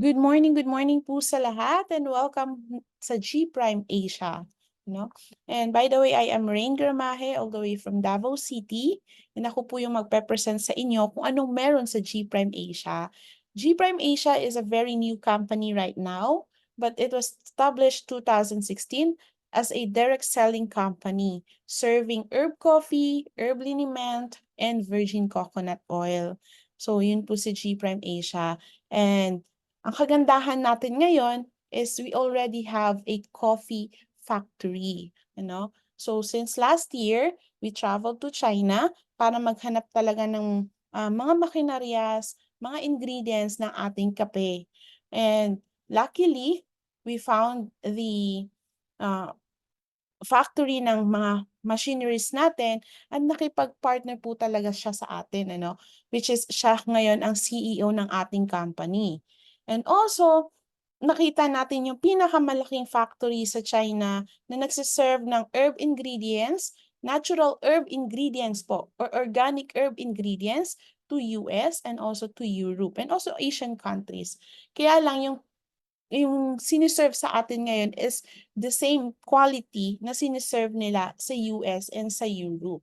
Good morning po sa lahat and welcome sa G Prime Asia. No? And by the way, I am Rain Gramahe all the way from Davao City. And ako po yung magpe-present sa inyo kung anong meron sa G Prime Asia. G Prime Asia is a very new company right now, but it was established 2016 as a direct selling company serving herb coffee, herb liniment, and virgin coconut oil. So yun po si G Prime Asia. And ang kagandahan natin ngayon is we already have a coffee factory, So since last year, we traveled to China para maghanap talaga ng mga makinarias, mga ingredients ng ating kape. And luckily, we found the uh, factory ng mga machineries natin at nakipag-partner po talaga siya sa atin, which is siya ngayon ang CEO ng ating company. And also, nakita natin yung pinakamalaking factory sa China na nagsiserve ng herb ingredients, natural herb ingredients po, or organic herb ingredients to US and also to Europe and also Asian countries. Kaya lang yung siniserve sa atin ngayon is the same quality na siniserve nila sa US and sa Europe.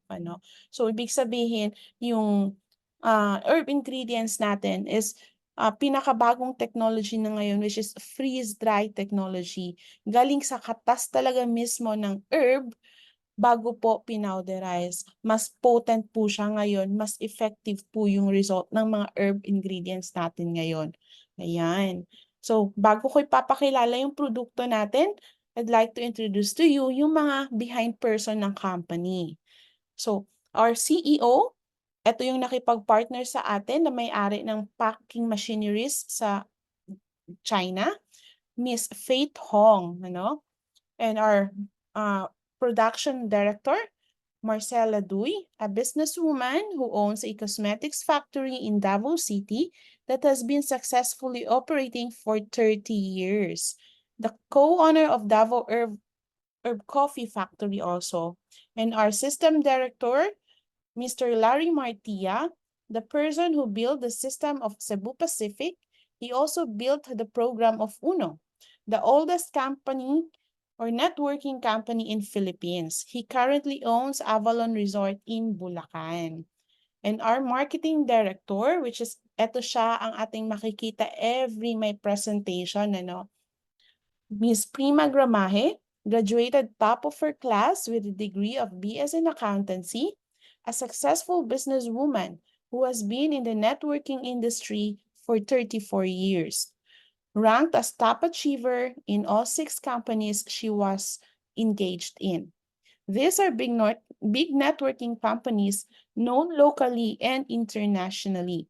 So, ibig sabihin, yung herb ingredients natin is pinakabagong technology na ngayon, which is freeze-dry technology. Galing sa katas talaga mismo ng herb bago po pinowderize. Mas potent po siya ngayon, mas effective po yung result ng mga herb ingredients natin ngayon. Ayan. So, bago ko ipapakilala yung produkto natin, I'd like to introduce to you yung mga behind person ng company. So, our CEO, ito yung nakipag-partner sa atin na may-ari ng packing machineries sa China, Miss Faith Hong, And our production director, Marcela Duy, a businesswoman who owns a cosmetics factory in Davao City that has been successfully operating for 30 years. The co-owner of Davao Herb Coffee Factory also. And our system director, Mr. Larry Martia, the person who built the system of Cebu Pacific. He also built the program of UNO, the oldest company or networking company in Philippines. He currently owns Avalon Resort in Bulacan. And our marketing director, which is eto siya ang ating makikita every may presentation, Ms. Prima Gramaje, graduated top of her class with a degree of BS in accountancy, a successful businesswoman who has been in the networking industry for 34 years, ranked as top achiever in all 6 companies she was engaged in. These are big networking companies known locally and internationally.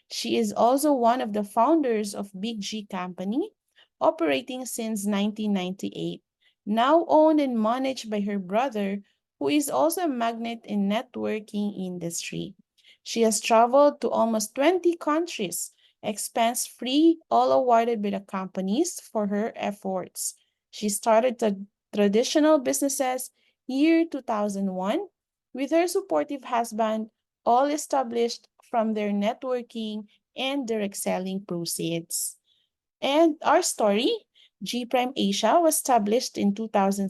She is also one of the founders of Big G Company, operating since 1998, now owned and managed by her brother, who is also a magnate in networking industry. She has traveled to almost 20 countries, expense-free, all awarded by the companies for her efforts. She started the traditional businesses year 2001 with her supportive husband, all established from their networking and direct selling proceeds. And our story, G Prime Asia was established in 2016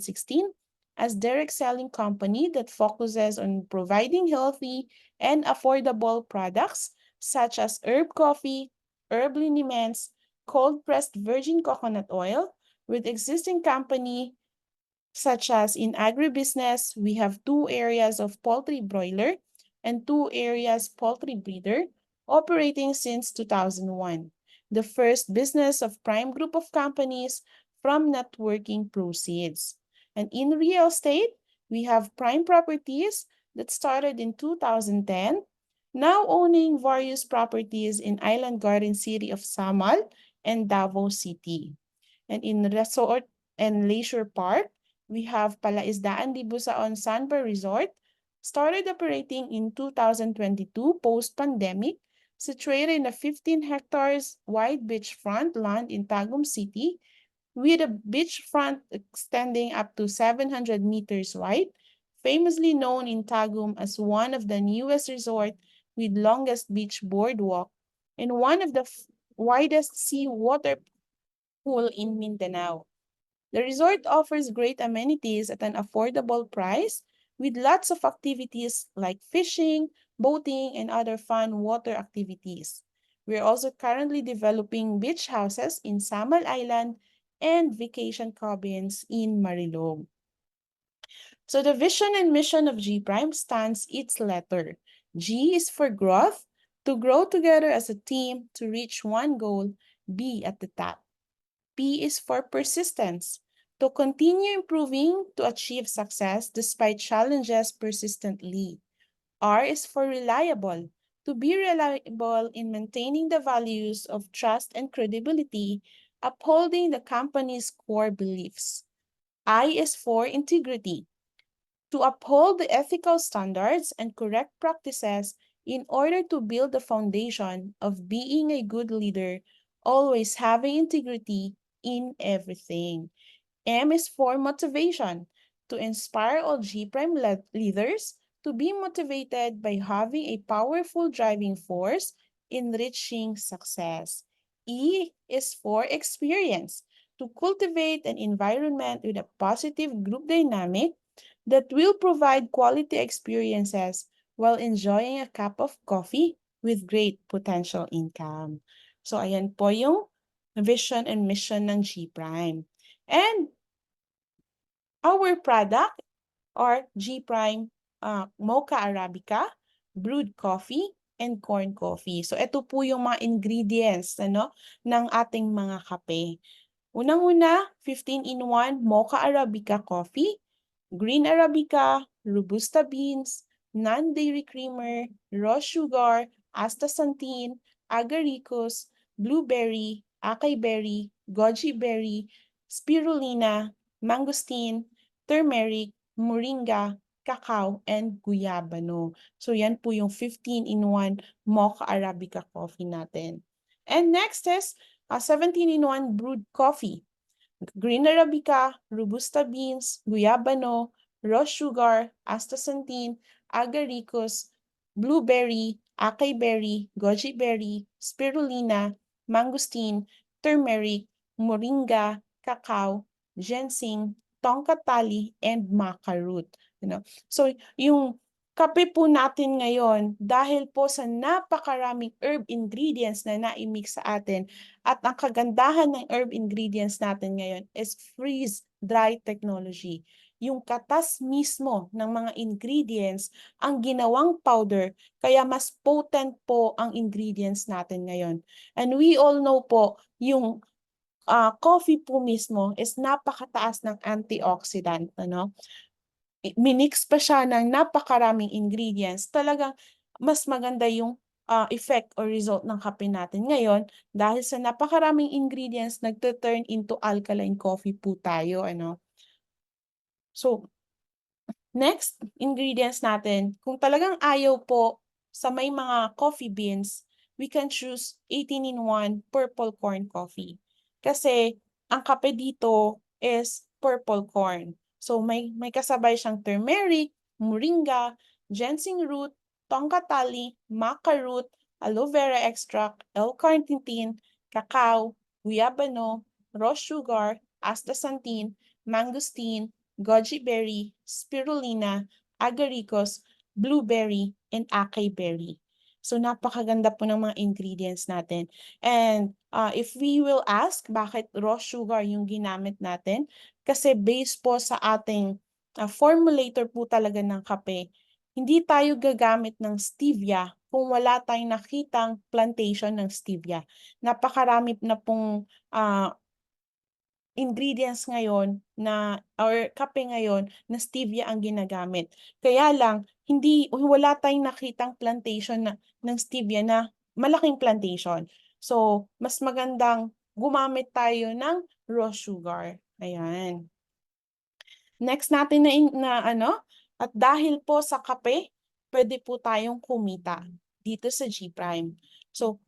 as direct selling company that focuses on providing healthy and affordable products such as herb coffee, herb liniments, cold pressed virgin coconut oil with existing company such as in agribusiness, we have 2 areas of poultry broiler and 2 areas poultry breeder operating since 2001, the first business of Prime Group of companies from networking proceeds. And in real estate, we have Prime Properties that started in 2010, now owning various properties in Island Garden City of Samal and Davao City. And in resort and leisure park, we have Palaisdaan Libusaon Sandbar Resort, started operating in 2022 post-pandemic, situated in a 15 hectares wide beachfront land in Tagum City, with a beachfront extending up to 700 meters wide, famously known in Tagum as one of the newest resort with longest beach boardwalk and widest seawater pool in Mindanao. The resort offers great amenities at an affordable price with lots of activities like fishing, boating, and other fun water activities. We're also currently developing beach houses in Samal Island and vacation cabins in Marilog. So the vision and mission of G Prime stands its letter. G is for growth, to grow together as a team to reach one goal, be at the top. P is for persistence, to continue improving to achieve success despite challenges persistently. R is for reliable, to be reliable in maintaining the values of trust and credibility, upholding the company's core beliefs. I is for integrity, to uphold the ethical standards and correct practices in order to build the foundation of being a good leader, always having integrity in everything. M is for motivation, to inspire all G Prime leaders to be motivated by having a powerful driving force in reaching success. E is for experience, to cultivate an environment with a positive group dynamic that will provide quality experiences while enjoying a cup of coffee with great potential income. So ayan po yung vision and mission ng G Prime. And our product are G Prime Mocha Arabica, brewed coffee, and corn coffee. So ito po yung mga ingredients ng ating mga kape. Unang-una, 15-in-1 Mocha Arabica coffee, green Arabica, Robusta beans, non-dairy creamer, raw sugar, astaxanthin, agaricus, blueberry, acai berry, goji berry, spirulina, mangosteen, turmeric, moringa, cacao, and guyabano. So yan po yung 15-in-1 Mocha Arabica coffee natin. And next is 17-in-1 brewed coffee. Green Arabica, Robusta beans, guyabano, raw sugar, astaxanthin, agaricus, blueberry, acai berry, goji berry, spirulina, mangosteen, turmeric, moringa, cacao, ginseng, tongkat tali, and maca root. So, yung kape po natin ngayon, dahil po sa napakaraming herb ingredients na naimix sa atin, at ang kagandahan ng herb ingredients natin ngayon is freeze-dry technology. Yung katas mismo ng mga ingredients ang ginawang powder, kaya mas potent po ang ingredients natin ngayon. And we all know po, yung coffee po mismo is napakataas ng antioxidant. Minix pa siya ng napakaraming ingredients, talagang mas maganda yung effect or result ng kape natin ngayon dahil sa napakaraming ingredients nagte-turn into alkaline coffee po tayo. So, next ingredients natin, kung talagang ayaw po sa may mga coffee beans, we can choose 18-in-1 purple corn coffee. Kasi ang kape dito is purple corn. So may kasabay siyang turmeric, moringa, ginseng root, tongkat tali, maca root, aloe vera extract, L-carnitine, cacao, guyabano, raw sugar, astaxanthin, mangosteen, goji berry, spirulina, agaricus, blueberry, and acai berry. So napakaganda po ng mga ingredients natin. And if we will ask bakit raw sugar yung ginamit natin, kasi based po sa ating formulator po talaga ng kape, hindi tayo gagamit ng stevia kung wala tayong nakitang plantation ng stevia. Napakarami na pong ingredients ngayon or kape ngayon na stevia ang ginagamit. Kaya lang, wala tayong nakitang plantation ng stevia na malaking plantation. So, mas magandang gumamit tayo ng raw sugar. Ayan. Next natin at dahil po sa kape, pwede po tayong kumita dito sa G Prime. So,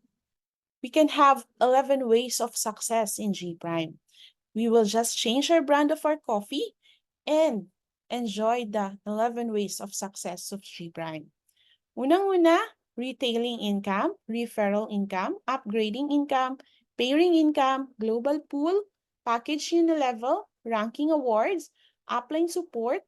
we can have 11 ways of success in G Prime. We will just change our brand of our coffee and enjoy the 11 ways of success of G Prime. Unang-una, retailing income, referral income, upgrading income, pairing income, global pool, package unilevel, ranking awards, upline support,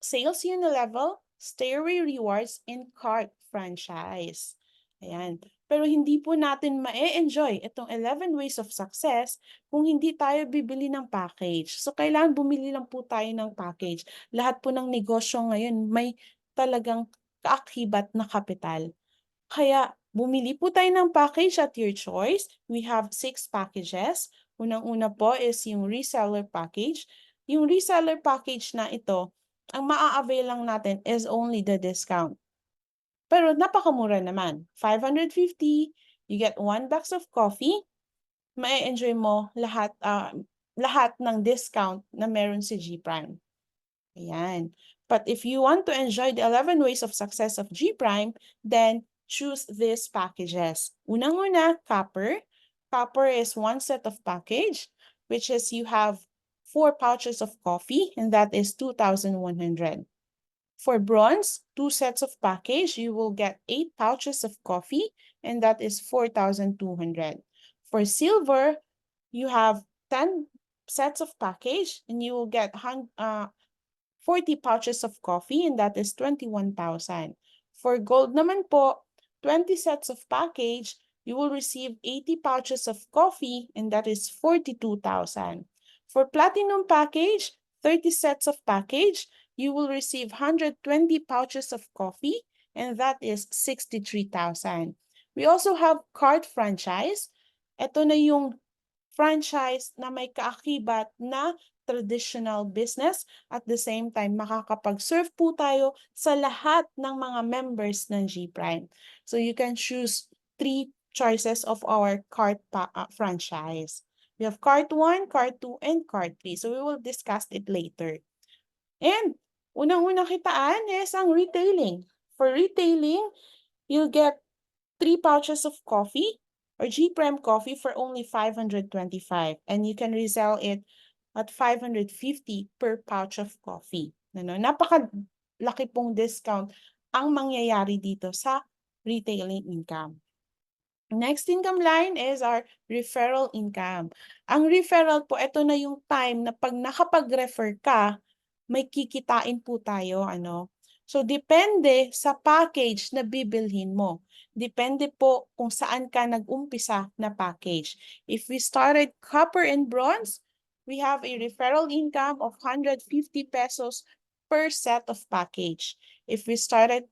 sales unilevel, stairway rewards, and cart franchise. Ayan. Pero hindi po natin ma-enjoy itong 11 ways of success kung hindi tayo bibili ng package. So, kailangan bumili lang po tayo ng package. Lahat po ng negosyo ngayon may talagang kaakibat na kapital. Kaya, bumili po tayo ng package at your choice. We have 6 packages. Unang-una po is yung reseller package. Yung reseller package na ito, ang maa-avail lang natin is only the discount. Pero napakamura naman. 550, you get 1 box of coffee, ma-enjoy mo lahat ng discount na meron si G Prime. Ayan. But if you want to enjoy the 11 ways of success of G Prime, then choose these packages. Unang-una, Copper. Copper is 1 set of package, which is you have 4 pouches of coffee, and that is 2,100. For Bronze, 2 sets of package, you will get 8 pouches of coffee, and that is 4,200. For Silver, you have 10 sets of package, and you will get 40 pouches of coffee, and that is 21,000. For Gold naman po, 20 sets of package, you will receive 80 pouches of coffee, and that is 42,000. For Platinum package, 30 sets of package, you will receive 120 pouches of coffee, and that is 63,000. We also have card franchise. Ito na yung franchise na may kaakibat na traditional business. At the same time, makakapag-serve po tayo sa lahat ng mga members ng G Prime. So you can choose 3 choices of our card franchise. We have card 1, card 2, and card 3. So we will discuss it later. And unang-unang kitaan is ang retailing. For retailing, you'll get 3 pouches of coffee or G Prime coffee for only 525, and you can resell it at 550 per pouch of coffee. Napakalaki pong discount ang mangyayari dito sa retailing income. Next income line is our referral income. Ang referral po, ito na yung time na pag nakapag-refer ka, may kikitain po tayo. So, depende sa package na bibilhin mo. Depende po kung saan ka nag-umpisa na package. If we started Copper and Bronze, we have a referral income of 150 pesos per set of package. If we started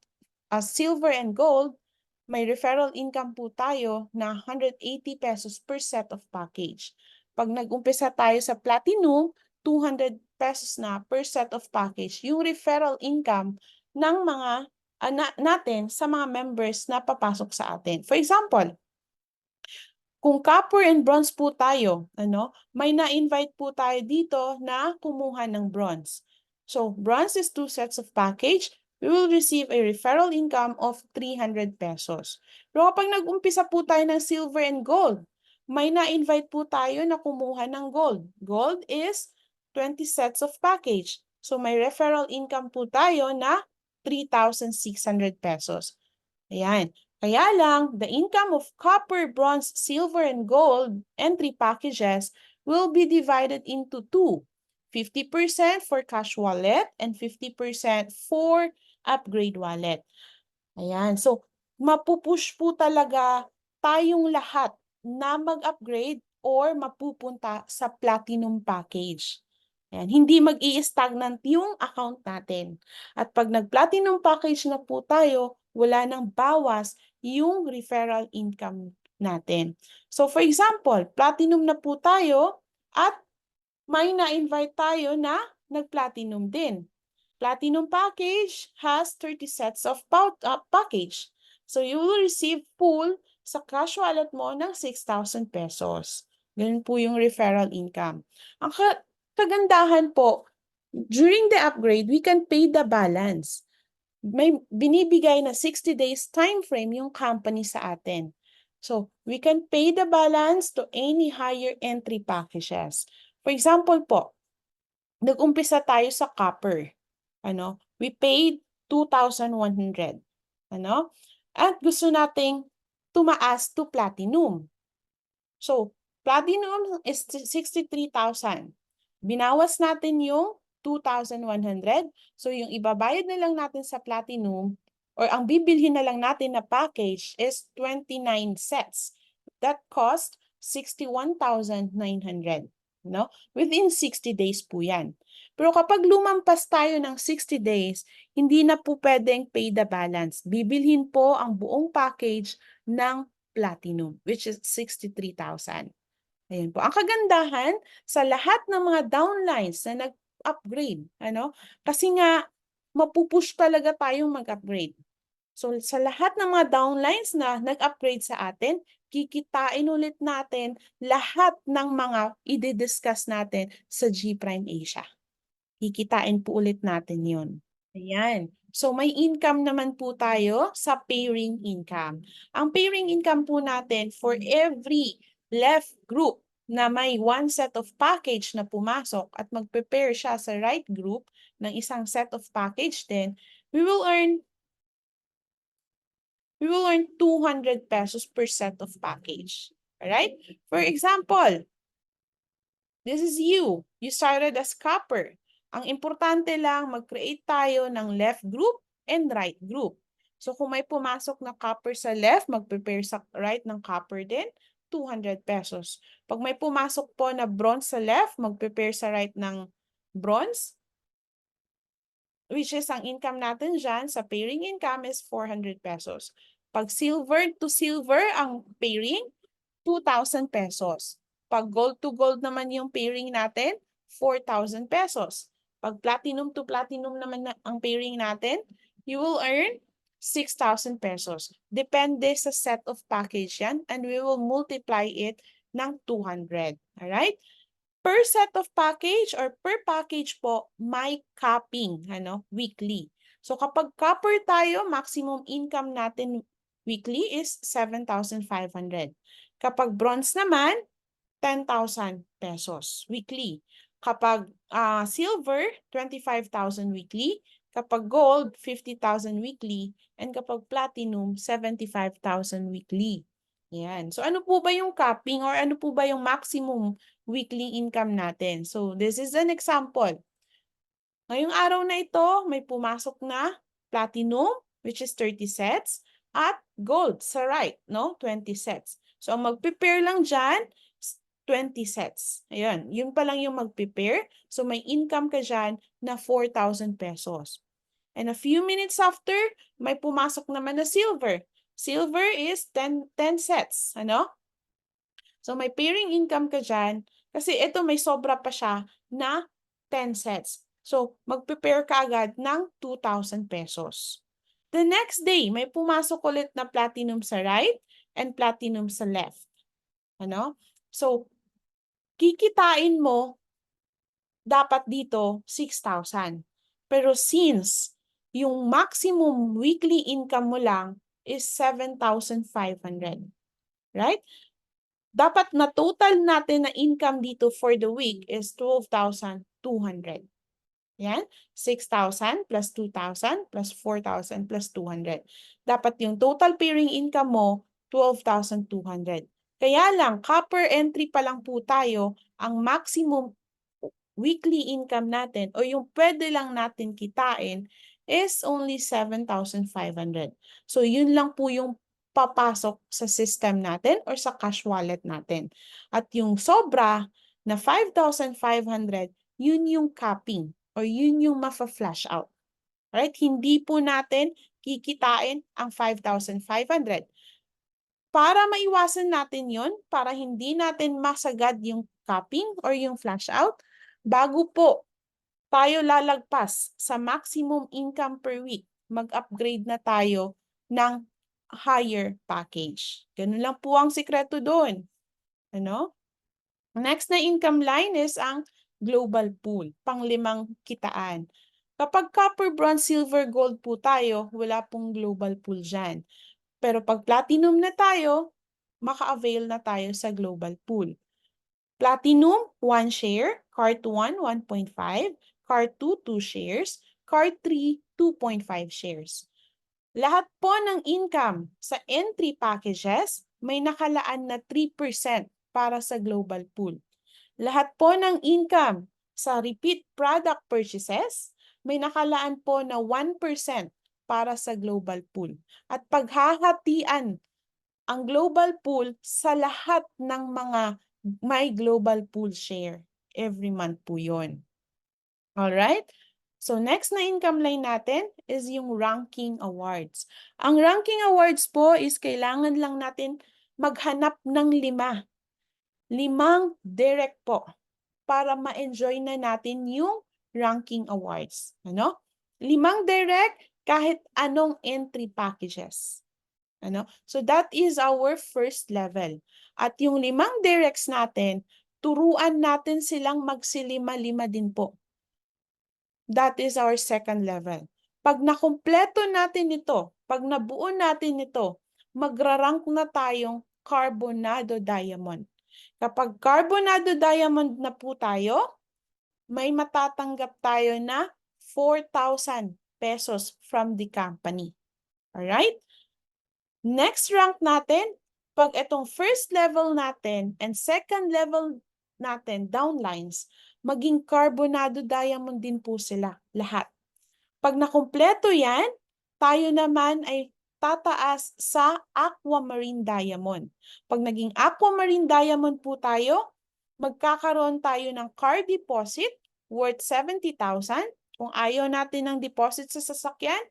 Silver and Gold, may referral income po tayo na 180 pesos per set of package. Pag nag-umpisa tayo sa Platinum, 200 pesos na per set of package yung referral income ng mga natin sa mga members na papasok sa atin. For example, kung Copper and Bronze po tayo, may na-invite po tayo dito na kumuha ng Bronze. So, Bronze is 2 sets of package. We will receive a referral income of 300 pesos. Pero kapag nag-umpisa po tayo ng Silver and Gold, may na-invite po tayo na kumuha ng Gold. Gold is 20 sets of package. So, may referral income po tayo na 3,600 pesos. Ayan. Kaya lang, the income of Copper, Bronze, Silver, and Gold entry packages will be divided into 2. 50% for cash wallet and 50% for upgrade wallet. Ayan. So, mapupush po talaga tayong lahat na mag-upgrade or mapupunta sa Platinum package. Ayan. Hindi mag-i-stagnant yung account natin. At pag nag-Platinum package na po tayo, wala nang bawas yung referral income natin. So, for example, Platinum na po tayo at may na-invite tayo na nag-Platinum din. Platinum package has 30 sets of package. So, you will receive full sa cash wallet mo ng 6,000 pesos. Ganun po yung referral income. Ang kagandahan po, during the upgrade, we can pay the balance. May binibigay na 60 days time frame yung company sa atin. So, we can pay the balance to any higher entry packages. For example po, nag-umpisa tayo sa Copper. We paid 2,100. at gusto nating tumaas to platinum. So, platinum is 63,000. Binawas natin yung 2,100. So, yung ibabayad na lang natin sa platinum or ang bibilhin na lang natin na package is 29 sets. That cost 61,900. No? Within 60 days po yan. Pero kapag lumampas tayo ng 60 days, hindi na po pwedeng pay the balance. Bibilhin po ang buong package ng platinum, which is 63,000. Ayan po. Ang kagandahan sa lahat ng mga downlines na nag-upgrade, kasi nga mapupush talaga tayong mag-upgrade. So sa lahat ng mga downlines na nag-upgrade sa atin, kikitain ulit natin lahat ng mga i-discuss natin sa G Prime Asia. Kikitain po ulit natin yon. Ayan. So may income naman po tayo sa pairing income. Ang pairing income po natin for every left group na may one set of package na pumasok at mag-prepare siya sa right group ng isang set of package din, we will earn 200 pesos per set of package. Alright? For example, this is you. You started as copper. Ang importante lang, mag-create tayo ng left group and right group. So kung may pumasok na copper sa left, mag-prepare sa right ng copper din, 200 pesos. Pag may pumasok po na bronze sa left, mag-prepare sa right ng bronze, which is ang income natin dyan sa pairing income is 400 pesos. Pag silver to silver ang pairing, 2,000 pesos. Pag gold to gold naman yung pairing natin, 4,000 pesos. Pag platinum to platinum naman ang pairing natin, you will earn 6,000 pesos. Depende sa set of package yan and we will multiply it ng 200. Alright? Per set of package or per package po, may capping, weekly. So kapag copper tayo, maximum income natin weekly is 7,500. Kapag bronze naman, 10,000 pesos weekly. Kapag silver, 25,000 weekly. Kapag gold, 50,000 weekly. And kapag platinum, 75,000 weekly. Yan. So ano po ba yung capping or ano po ba yung maximum weekly income natin? So this is an example. Ngayong araw na ito, may pumasok na platinum, which is 30 sets, at gold sa right, 20 sets. So ang mag-prepare lang dyan, 20 sets. Ayan, yun pa lang yung mag-prepare. So may income ka dyan na 4,000 pesos. And a few minutes after, may pumasok naman na silver. Silver is 10 sets. So may pairing income ka dyan. Kasi ito may sobra pa siya na 10 sets. So mag-prepare ka agad ng 2,000 pesos. The next day, may pumasok ulit na platinum sa right and platinum sa left. So, kikitain mo dapat dito 6,000. Pero since yung maximum weekly income mo lang is 7,500. Right? Dapat na total natin na income dito for the week is 12,200. Yan, 6,000 plus 2,000 plus 4,000 plus 200. Dapat yung total pairing income mo, 12,200. Kaya lang, copper entry pa lang po tayo, ang maximum weekly income natin o yung pwede lang natin kitain is only 7,500. So yun lang po yung papasok sa system natin or sa cash wallet natin. At yung sobra na 5,500, yun yung capping or yun yung mafa-flash out. Right? Hindi po natin kikitain ang 5,500. Para maiwasan natin yun, para hindi natin masagad yung capping or yung flash out, bago po tayo lalagpas sa maximum income per week, mag-upgrade na tayo ng higher package. Ganun lang po ang sikreto doon. Next na income line is ang global pool, panglimang kitaan. Kapag copper, bronze, silver, gold po tayo, wala pong global pool dyan. Pero pag platinum na tayo, maka-avail na tayo sa global pool. Platinum, 1 share. Card 1, 1.5. Card 2, 2 shares. Card 3, 2.5 shares. Lahat po ng income sa entry packages may nakalaan na 3% para sa global pool. Lahat po ng income sa repeat product purchases may nakalaan po na 1% para sa global pool. At paghahatian ang global pool sa lahat ng mga may global pool share. Every month po yun. Alright? So next na income line natin is yung ranking awards. Ang ranking awards po is kailangan lang natin maghanap ng 5. 5 direct po para ma-enjoy na natin yung ranking awards. Ano? 5 direct kahit anong entry packages. Ano? So that is our first level. At yung 5 directs natin, turuan natin silang magsilima-lima din po. That is our second level. Pag nakumpleto natin ito, pag nabuo natin ito, magrarank na tayong Carbonado Diamond. Kapag Carbonado Diamond na po tayo, may matatanggap tayo na 4,000 pesos from the company. Alright? Next rank natin, pag itong first level natin and second level natin, downlines, maging Carbonado Diamond din po sila, lahat. Pag nakumpleto yan, tayo naman ay tataas sa Aquamarine Diamond. Pag naging Aquamarine Diamond po tayo, magkakaroon tayo ng car deposit worth 70,000. Kung ayaw natin ng deposit sa sasakyan,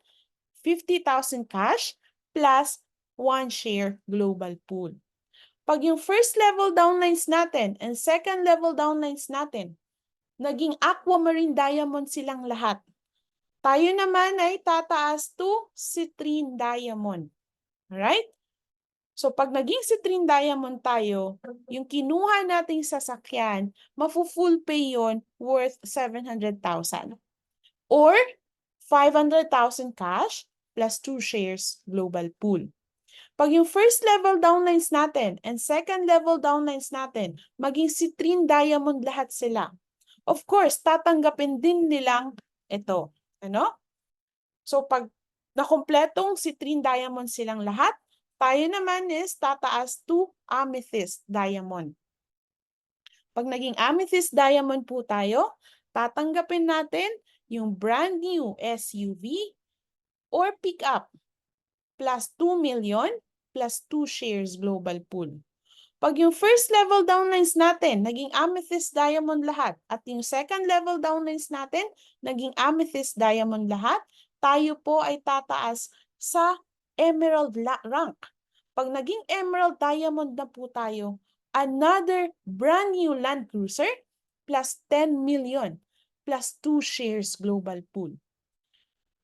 50,000 cash plus 1 share global pool. Pag yung first level downlines natin and second level downlines natin, naging Aquamarine Diamond silang lahat. Tayo naman ay tataas to Citrine Diamond. Alright? So pag naging Citrine Diamond tayo, yung kinuha nating sasakyan, mafu-full pay yon worth 700,000. Or 500,000 cash plus 2 shares global pool. Pag yung first level downlines natin and second level downlines natin, maging Citrine Diamond lahat sila. Of course, tatanggapin din nilang ito. Ano? So pag nakumpletong Citrine Diamond silang lahat, tayo naman is tataas to Amethyst Diamond. Pag naging Amethyst Diamond po tayo, tatanggapin natin yung brand new SUV or pickup plus 2 million plus 2 shares global pool. Pag yung first level downlines natin, naging Amethyst Diamond lahat, at yung second level downlines natin, naging Amethyst Diamond lahat, tayo po ay tataas sa Emerald rank. Pag naging Emerald Diamond na po tayo, another brand new Land Cruiser plus 10 million plus 2 shares global pool.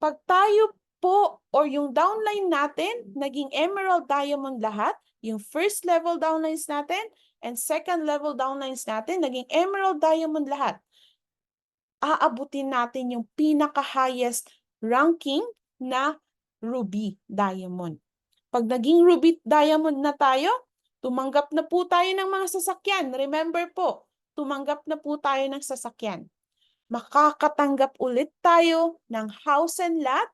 Pag tayo po or yung downline natin, naging Emerald Diamond lahat, yung first level downlines natin and second level downlines natin, naging Emerald Diamond lahat, aabutin natin yung pinaka-highest ranking na Ruby Diamond. Pag naging Ruby Diamond na tayo, tumanggap na po tayo ng mga sasakyan. Remember po, tumanggap na po tayo ng sasakyan. Makakatanggap ulit tayo ng house and lot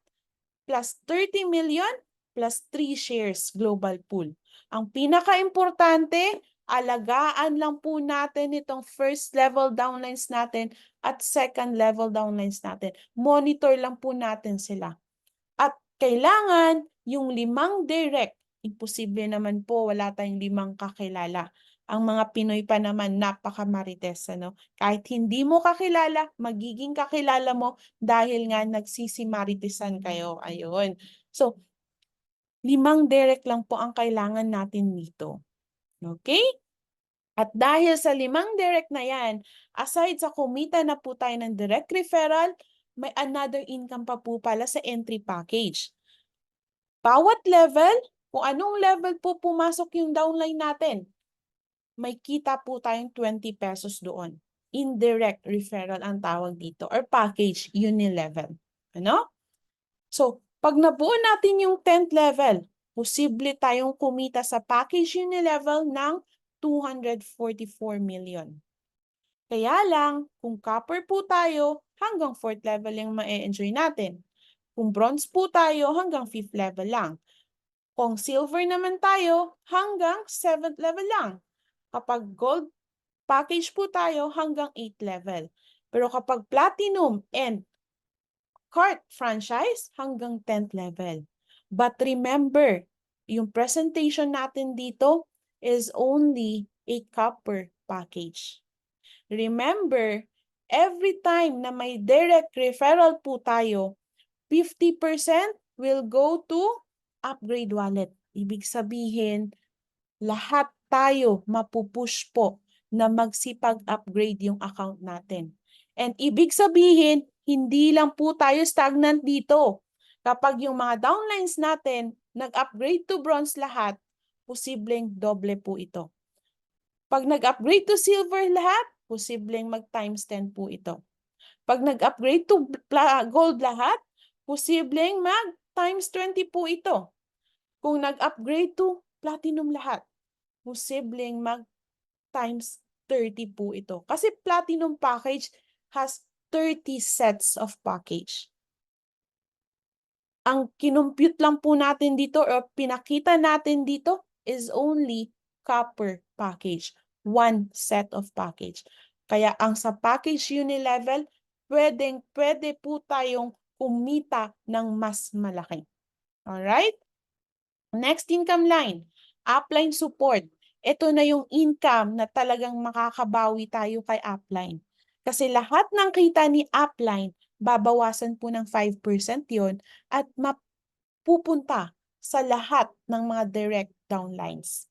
plus 30 million plus 3 shares global pool. Ang pinaka-importante, alagaan lang po natin itong first level downlines natin at second level downlines natin. Monitor lang po natin sila. At kailangan yung 5 direct, imposible naman po, wala tayong 5 kakilala. Ang mga Pinoy pa naman, napaka-marites. Ano? Kahit hindi mo kakilala, magiging kakilala mo dahil nga nagsisimaritesan kayo. Ayun. So, 5 direct lang po ang kailangan natin dito. Okay? At dahil sa 5 direct na yan, aside sa kumita na po tayo ng direct referral, may another income pa po pala sa entry package. Bawat level, kung anong level po pumasok yung downline natin, may kita po tayong 20 pesos doon. Indirect referral ang tawag dito or package unilevel. Ano? So, pag nabuo natin yung 10th level, posible tayong kumita sa package unilevel ng 244 million. Kaya lang, kung copper po tayo, hanggang 4th level yung ma-enjoy natin. Kung bronze po tayo, hanggang 5th level lang. Kung silver naman tayo, hanggang 7th level lang. Kapag gold package po tayo, hanggang 8th level. Pero kapag platinum and cart franchise, hanggang 10th level. But remember, yung presentation natin dito is only a copper package. Remember, every time na may direct referral po tayo, 50% will go to upgrade wallet. Ibig sabihin, lahat tayo mapupush po na magsipag-upgrade yung account natin. And ibig sabihin, hindi lang po tayo stagnant dito. Kapag yung mga downlines natin nag-upgrade to bronze lahat, posibleng doble po ito. Pag nag-upgrade to silver lahat, posibleng mag-times 10 po ito. Pag nag-upgrade to gold lahat, posibleng mag-times 20 po ito. Kung nag-upgrade to platinum lahat, posibleng mag-times 30 po ito. Kasi platinum package has 30 sets of package. Ang kinumpute lang po natin dito o pinakita natin dito is only copper package. One set of package. Kaya ang sa package unilevel, pwede po tayong kumita ng mas malaki. Alright? Next income line, upline support. Ito na yung income na talagang makakabawi tayo kay upline. Kasi lahat ng kita ni upline, babawasan po ng 5% yon at mapupunta sa lahat ng mga direct downlines.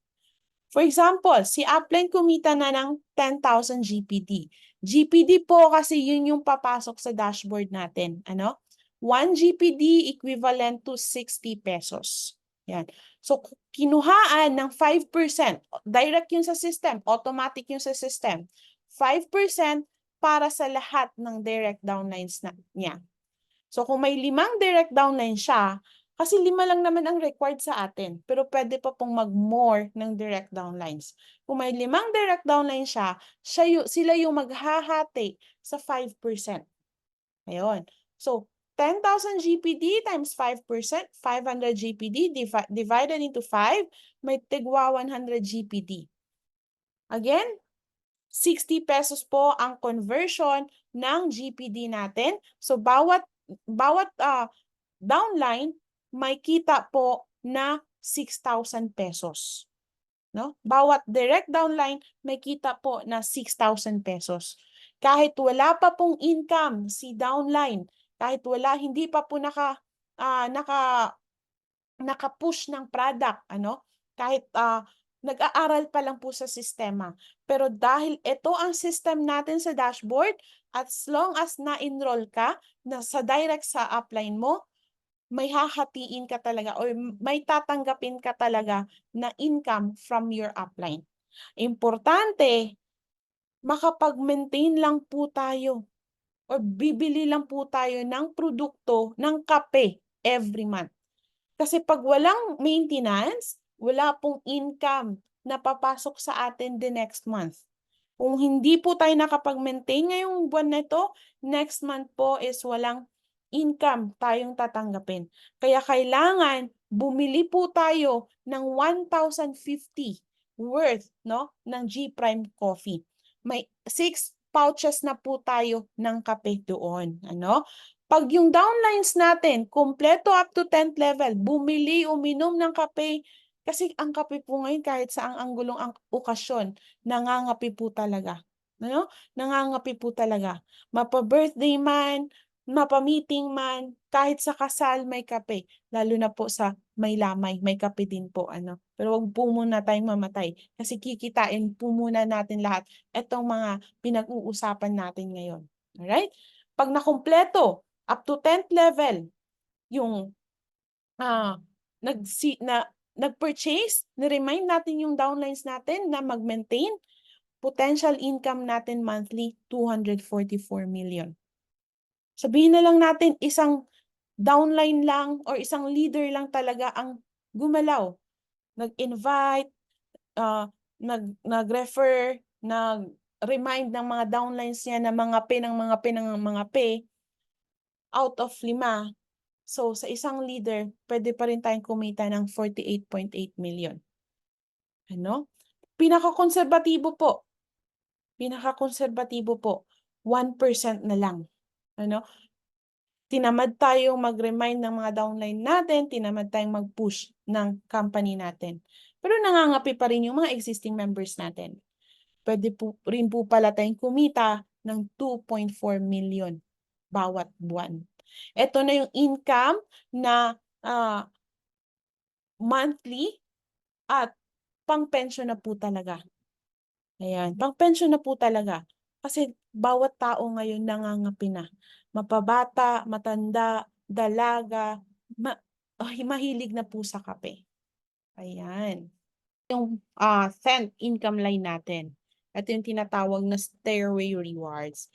For example, si upline kumita na ng 10,000 GPD. GPD po kasi yun yung papasok sa dashboard natin. Ano? 1 GPD equivalent to 60 pesos. Yan. So, kinuhaan ng 5%. Direct yun sa system. Automatic yun sa system. 5% para sa lahat ng direct downlines niya. So, kung may 5 direct downline siya, kasi 5 lang naman ang required sa atin, pero pwede pa pong mag-more ng direct downlines. Kung may 5 direct downline siya, sila yung maghahati sa 5%. Ayun. So, 10,000 GPD times 5%, 500 GPD divided into 5, may tigwa 100 GPD. Again, 60 pesos po ang conversion ng GPD natin. So, bawat downline, may kita po na 6,000 pesos. No? Bawat direct downline, may kita po na 6,000 pesos. Kahit wala pa pong income si downline, kahit hindi pa po naka-push ng product, ano? Kahit nag-aaral pa lang po sa sistema. Pero dahil ito ang system natin sa dashboard, as long as na-enroll ka sa direct sa upline mo, may hahatiin ka talaga or may tatanggapin ka talaga na income from your upline. Importante, makapag-maintain lang po tayo or bibili lang po tayo ng produkto ng kape every month. Kasi pag walang maintenance, wala pong income na papasok sa atin the next month. Kung hindi po tayo nakapag-maintain ngayong buwan na ito, next month po is walang income tayong tatanggapin. Kaya kailangan bumili po tayo ng 1,050 worth ng G Prime Coffee. May 6 pouches na po tayo ng kape doon. Ano? Pag yung downlines natin, kompleto up to 10th level, bumili, uminom ng kape, kasi ang kape po ngayon kahit sa ang anggulong okasyon, nangangapi po talaga. Ano? Nangangapi po talaga. Mapa-birthday man, mapa-meeting man, kahit sa kasal may kape. Lalo na po sa may lamay, may kape din po. Ano? Pero wag po muna tayong mamatay. Kasi kikitain po muna natin lahat itong mga pinag-uusapan natin ngayon. Alright? Pag nakumpleto, up to 10th level, yung nag-purchase, na-remind natin yung downlines natin na mag-maintain, potential income natin monthly, 244 million. Sabihin na lang natin, isang downline lang or isang leader lang talaga ang gumalaw. Nag-invite, nag-refer, nag-remind ng mga downlines niya na mga pe, out of 5, So, sa isang leader, pwede pa rin tayong kumita ng 48.8 million. Ano? Pinakakonserbatibo po, 1% na lang. Ano? Tinamad tayong mag-remind ng mga downline natin, tinamad tayong mag-push ng company natin. Pero nangangapi pa rin yung mga existing members natin. Pwede po rin po pala tayong kumita ng 2.4 million bawat buwan. Ito na yung income na monthly at pang-pension na po talaga. Ayan, pang-pension na po talaga. Kasi bawat tao ngayon nangangapi na. Mapabata, matanda, dalaga, mahilig na po sa kape. Ayan. Yung cent income line natin. Ito yung tinatawag na stairway rewards.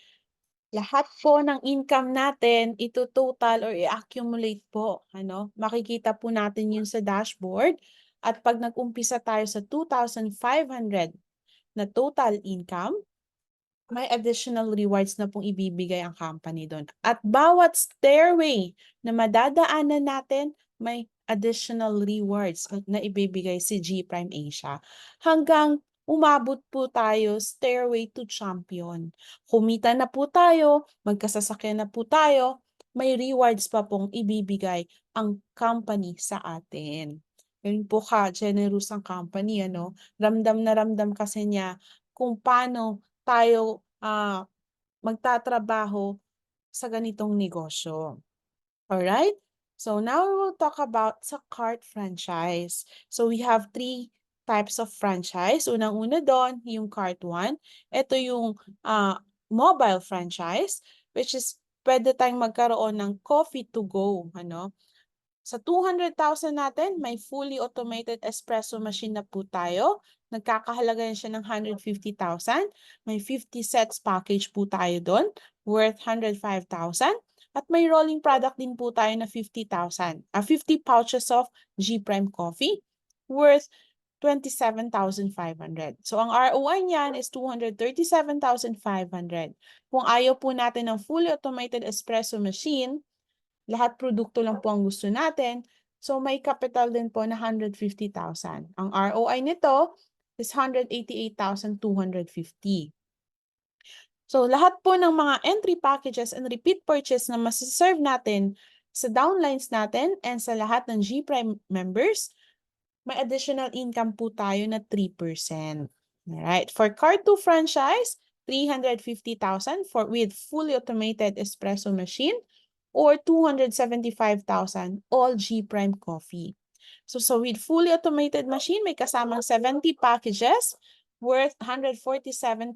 Lahat po ng income natin, ito total or i-accumulate po. Ano? Makikita po natin yun sa dashboard. At pag nag-umpisa tayo sa 2,500 na total income, may additional rewards na pong ibibigay ang company doon. At bawat stairway na madadaanan natin, may additional rewards na ibibigay si G Prime Asia. Hanggang umabot po tayo stairway to champion. Kumita na po tayo, magkasasakyan na po tayo, may rewards pa pong ibibigay ang company sa atin. Yun po ka-generous ang company, ano? Ramdam na ramdam kasi niya kung paano tayo magtatrabaho sa ganitong negosyo. Alright? So now we will talk about sa cart franchise. So we have 3 types of franchise. Unang-una doon, yung cart 1. Ito yung mobile franchise, which is pwede tayong magkaroon ng coffee to go. Ano? Sa 200,000 natin, may fully automated espresso machine na po tayo. Nagkakahalaga siya ng 150,000. May 50 sets package po tayo doon, worth 105,000. At may rolling product din po tayo na 50,000. 50 pouches of G Prime Coffee, worth 27,500. So, ang ROI niyan is 237,500. Kung ayaw po natin ng fully automated espresso machine, lahat produkto lang po ang gusto natin. So, may capital din po na 150,000. Ang ROI nito is 188,250. So, lahat po ng mga entry packages and repeat purchase na masiserve natin sa downlines natin and sa lahat ng G Prime members, may additional income po tayo na 3%. Alright. For Card 2 franchise, 350,000 with fully automated espresso machine, or 275,000 all G Prime Coffee. So with fully automated machine, may kasamang 70 packages worth 147,000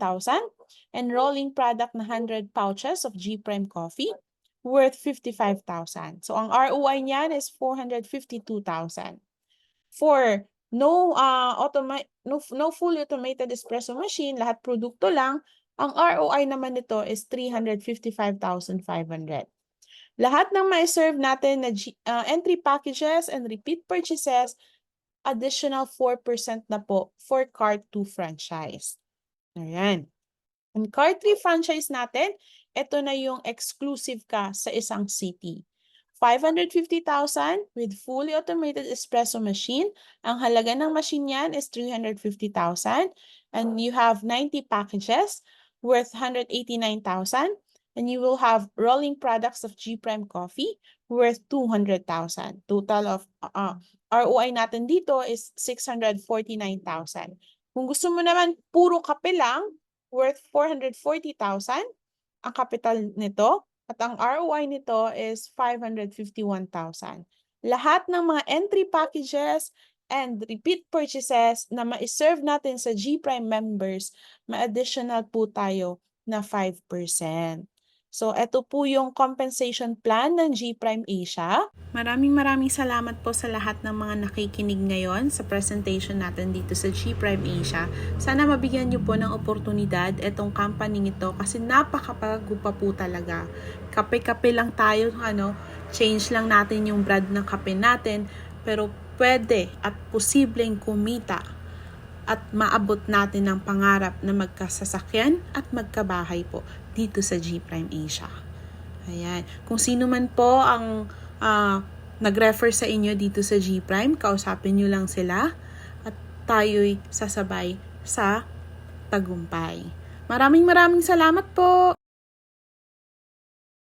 and rolling product na 100 pouches of G Prime Coffee worth 55,000. So ang ROI niyan is 452,000. For no fully automated espresso machine, lahat produkto lang, ang ROI naman nito is 355,500. Lahat ng ma-serve natin na entry packages and repeat purchases, additional 4% na po for Cart 2 franchise. Ayan. Ang Cart 3 franchise natin, ito na yung exclusive ka sa isang city. 550,000 with fully automated espresso machine. Ang halaga ng machine yan is 350,000 and you have 90 packages worth 189,000. And you will have rolling products of G Prime Coffee worth 200,000. Total of ROI natin dito is 649,000. Kung gusto mo naman puro kape lang, worth 440,000 ang capital nito. At ang ROI nito is 551,000. Lahat ng mga entry packages and repeat purchases na ma-serve natin sa G Prime members, may additional po tayo na 5%. So, ito po yung compensation plan ng G Prime Asia. Maraming salamat po sa lahat ng mga nakikinig ngayon sa presentation natin dito sa G Prime Asia. Sana mabigyan niyo po ng oportunidad itong company ito kasi napakapagupa po talaga. Kape-kape lang tayo, change lang natin yung brand ng kape natin, pero pwede at posibleng kumita at maabot natin ang pangarap na magkasasakyan at magkabahay po dito sa G Prime Asia. Ayan. Kung sino man po ang nag-refer sa inyo dito sa G-Prime, kausapin nyo lang sila at tayo'y sasabay sa tagumpay. Maraming salamat po!